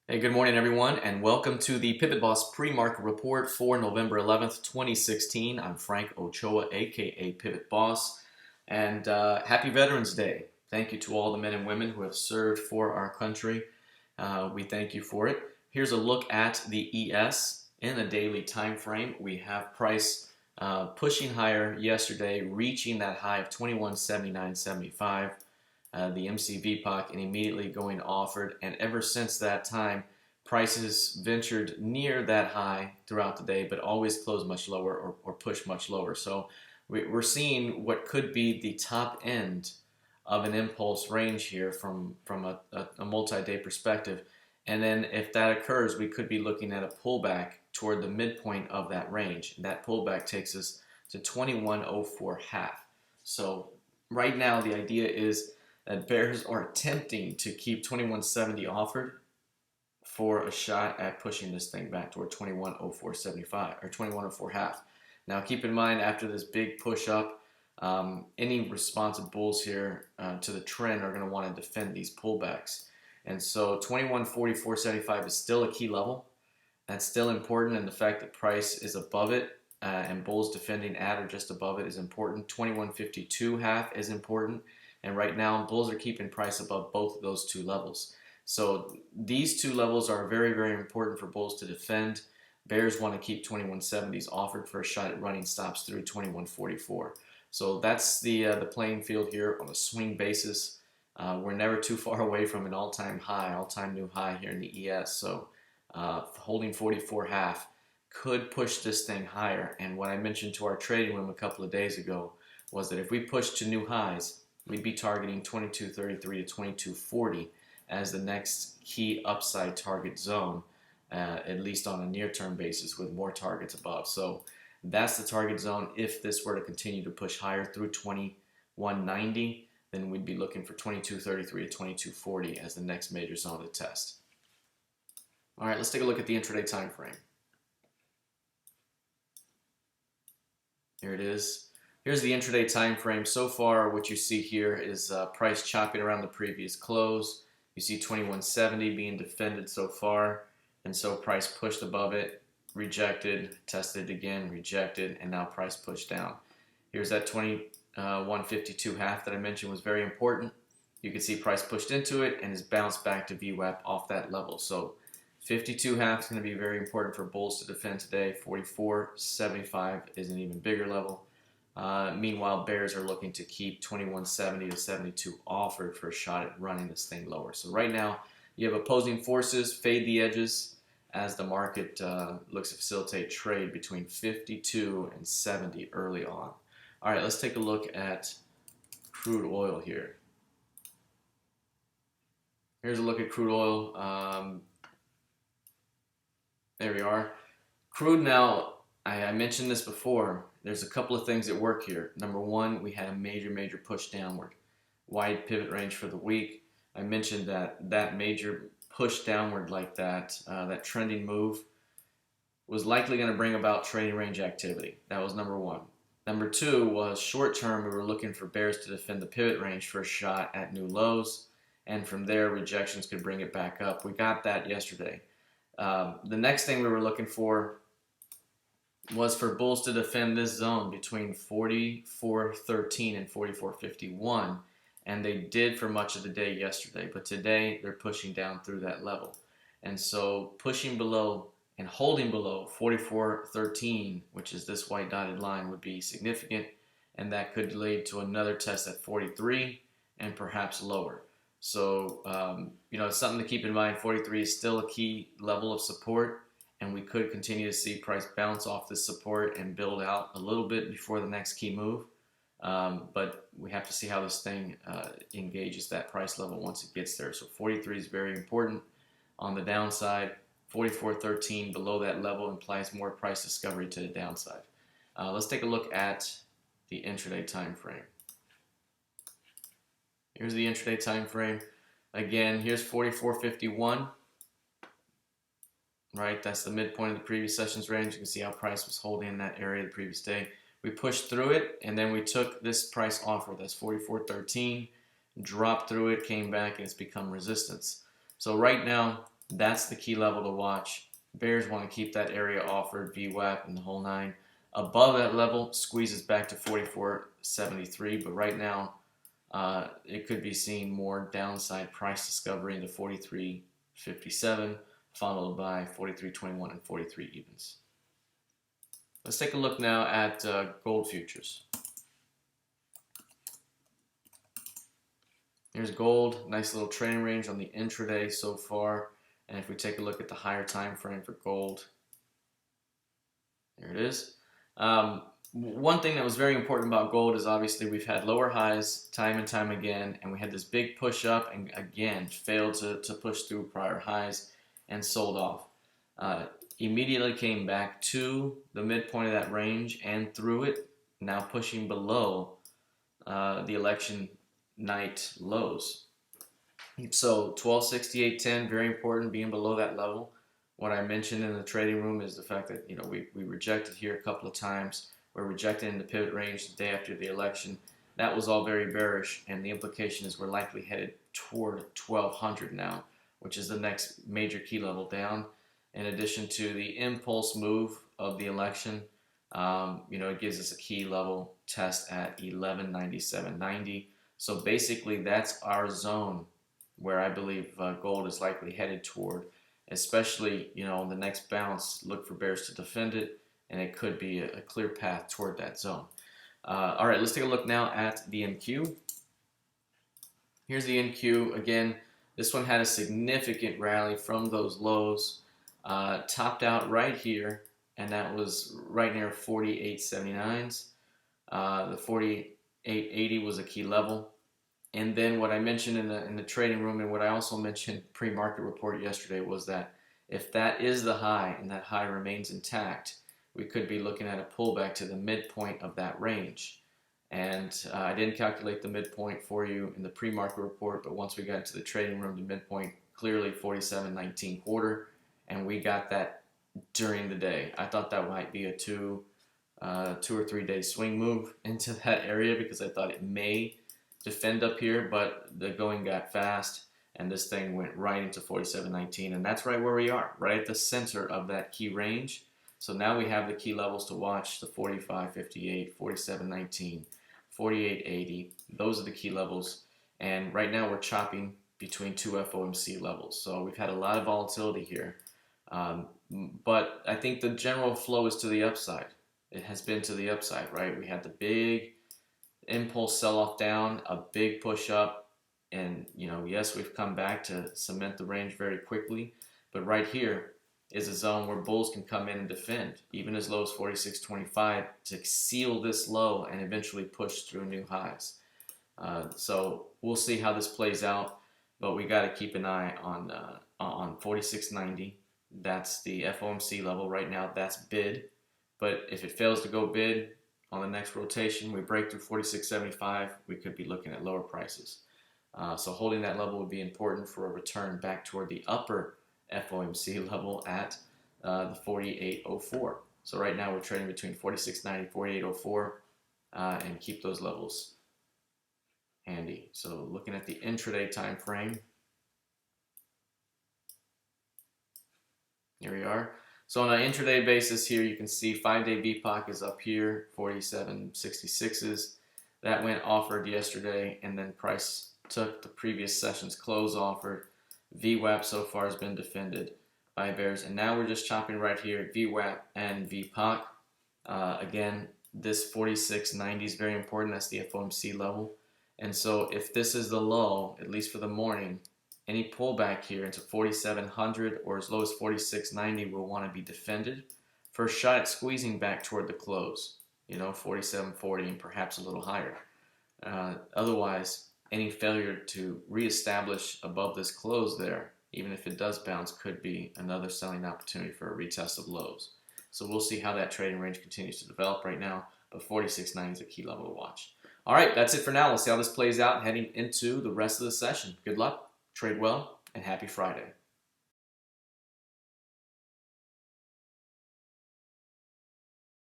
Hey, good morning, everyone, and welcome to the PivotBoss Pre-Market Report for November 11th, 2016. I'm Frank Ochoa, aka Pivot Boss, and happy Veterans Day. Thank you to all the men and women who have served for our country. We thank you for it. Here's a look at the ES in a daily time frame. We have price pushing higher yesterday, reaching that high of 2179.75. The MCV and immediately going offered, and ever since that time prices ventured near that high throughout the day, but always closed much lower or pushed much lower. So we're seeing what could be the top end of an impulse range here from a multi-day perspective. And then if that occurs, we could be looking at a pullback toward the midpoint of that range. That pullback takes us to 2104 half. So right now the idea is that bears are attempting to keep 2170 offered for a shot at pushing this thing back toward 2104.75 or 2104 half. Now keep in mind, after this big push up, any responsive bulls here to the trend are going to want to defend these pullbacks. And so 2144.75 is still a key level. That's still important, and the fact that price is above it and bulls defending at or just above it is important. 2152 half is important. And right now, bulls are keeping price above both of those two levels. So these two levels are very, very important for bulls to defend. Bears want to keep 2170s offered for a shot at running stops through 2144. So that's the playing field here on a swing basis. We're never too far away from an all-time new high here in the ES. So holding 44 half could push this thing higher. And what I mentioned to our trading room a couple of days ago was that if we push to new highs, we'd be targeting 2233 to 2240 as the next key upside target zone, at least on a near-term basis with more targets above. So that's the target zone. If this were to continue to push higher through 2190, then we'd be looking for 2233 to 2240 as the next major zone to test. All right, let's take a look at the intraday time frame. Here it is. Here's the intraday time frame. So far, what you see here is price chopping around the previous close. You see 2170 being defended so far, and so price pushed above it, rejected, tested again, rejected, and now price pushed down. Here's that 2152 half that I mentioned was very important. You can see price pushed into it and has bounced back to VWAP off that level. So 52 half is going to be very important for bulls to defend today. 44.75 is an even bigger level. Meanwhile, bears are looking to keep 2170 to 72 offered for a shot at running this thing lower. So right now, you have opposing forces, fade the edges as the market looks to facilitate trade between 52 and 70 early on. All right, let's take a look at crude oil here. Here's a look at crude oil. There we are. Crude now, I mentioned this before. There's a couple of things at work here. Number one, we had a major push downward. Wide pivot range for the week. I mentioned that major push downward like that, that trending move, was likely going to bring about trading range activity. That was number one. Number two was short term, we were looking for bears to defend the pivot range for a shot at new lows. And from there, rejections could bring it back up. We got that yesterday. The next thing we were looking for was for bulls to defend this zone between 44.13 and 44.51, and they did for much of the day yesterday, but today they're pushing down through that level. And so pushing below and holding below 44.13, which is this white dotted line, would be significant, and that could lead to another test at 43 and perhaps lower. So it's something to keep in mind. 43 is still a key level of support, and we could continue to see price bounce off this support and build out a little bit before the next key move. But we have to see how this thing engages that price level once it gets there. So 43 is very important on the downside. 44.13 below that level implies more price discovery to the downside. Let's take a look at the intraday time frame. Here's the intraday time frame. Again, here's 44.51. Right, that's the midpoint of the previous session's range. You can see how price was holding in that area the previous day. We pushed through it, and then we took this price offer, that's 44.13, dropped through it, came back, and it's become resistance. So right now, That's the key level to watch. Bears want to keep that area offered, VWAP and the whole nine. Above that level, squeezes back to 44.73, but right now it could be seeing more downside price discovery into 43.57, followed by 43.21 and 43 evens. Let's take a look now at gold futures. Here's gold, nice little trading range on the intraday so far. And if we take a look at the higher time frame for gold, there it is. One thing that was very important about gold is obviously we've had lower highs time and time again, and we had this big push up and again failed to push through prior highs and sold off. Immediately came back to the midpoint of that range and through it, now pushing below the election night lows. So 1268.10, very important, being below that level. What I mentioned in the trading room is the fact that we rejected here a couple of times. We're rejected in the pivot range the day after the election. That was all very bearish, and the implication is we're likely headed toward 1200 now, which is the next major key level down. In addition to the impulse move of the election, it gives us a key level test at 1197.90. So basically, that's our zone where I believe gold is likely headed toward, especially, on the next bounce, look for bears to defend it, and it could be a clear path toward that zone. All right, let's take a look now at the NQ. Here's the NQ. Again, this one had a significant rally from those lows, topped out right here, and that was right near 48.79s. The 48.80 was a key level. And then what I mentioned in the trading room, and what I also mentioned pre-market report yesterday, was that if that is the high and that high remains intact, we could be looking at a pullback to the midpoint of that range. And I didn't calculate the midpoint for you in the pre-market report, but once we got into the trading room, the midpoint clearly 47.19 quarter, and we got that during the day. I thought that might be a two or 3 day swing move into that area because I thought it may defend up here, but the going got fast and this thing went right into 47.19, and that's right where we are, right at the center of that key range. So now we have the key levels to watch: the 45.58, 47.19, 48.80. Those are the key levels, and right now we're chopping between two FOMC levels. So we've had a lot of volatility here, but I think the general flow is to the upside. It has been to the upside, right? We had the big impulse sell-off down, a big push up, and yes, we've come back to cement the range very quickly, but right here is a zone where bulls can come in and defend, even as low as 46.25, to seal this low and eventually push through new highs. So we'll see how this plays out, but we got to keep an eye on 46.90. That's the FOMC level right now. That's bid, but if it fails to go bid on the next rotation, we break through 46.75, we could be looking at lower prices. So holding that level would be important for a return back toward the upper FOMC level at the 48.04. So right now we're trading between 46.90, 48.04, and keep those levels handy. So looking at the intraday time frame, here we are. So on an intraday basis here, you can see 5-day VPOC is up here, 47.66s. That went offered yesterday, and then price took the previous session's close offered. VWAP so far has been defended by bears, and now we're just chopping right here at VWAP and VPOC. Again, this 46.90 is very important. That's the FOMC level. And so if this is the low, at least for the morning, any pullback here into 4700 or as low as 46.90 will want to be defended. First shot at squeezing back toward the close, 47.40 and perhaps a little higher. Otherwise, any failure to reestablish above this close there, even if it does bounce, could be another selling opportunity for a retest of lows. So we'll see how that trading range continues to develop right now, but 46.90 is a key level to watch. All right, that's it for now. We'll see how this plays out heading into the rest of the session. Good luck. Trade well, and happy Friday.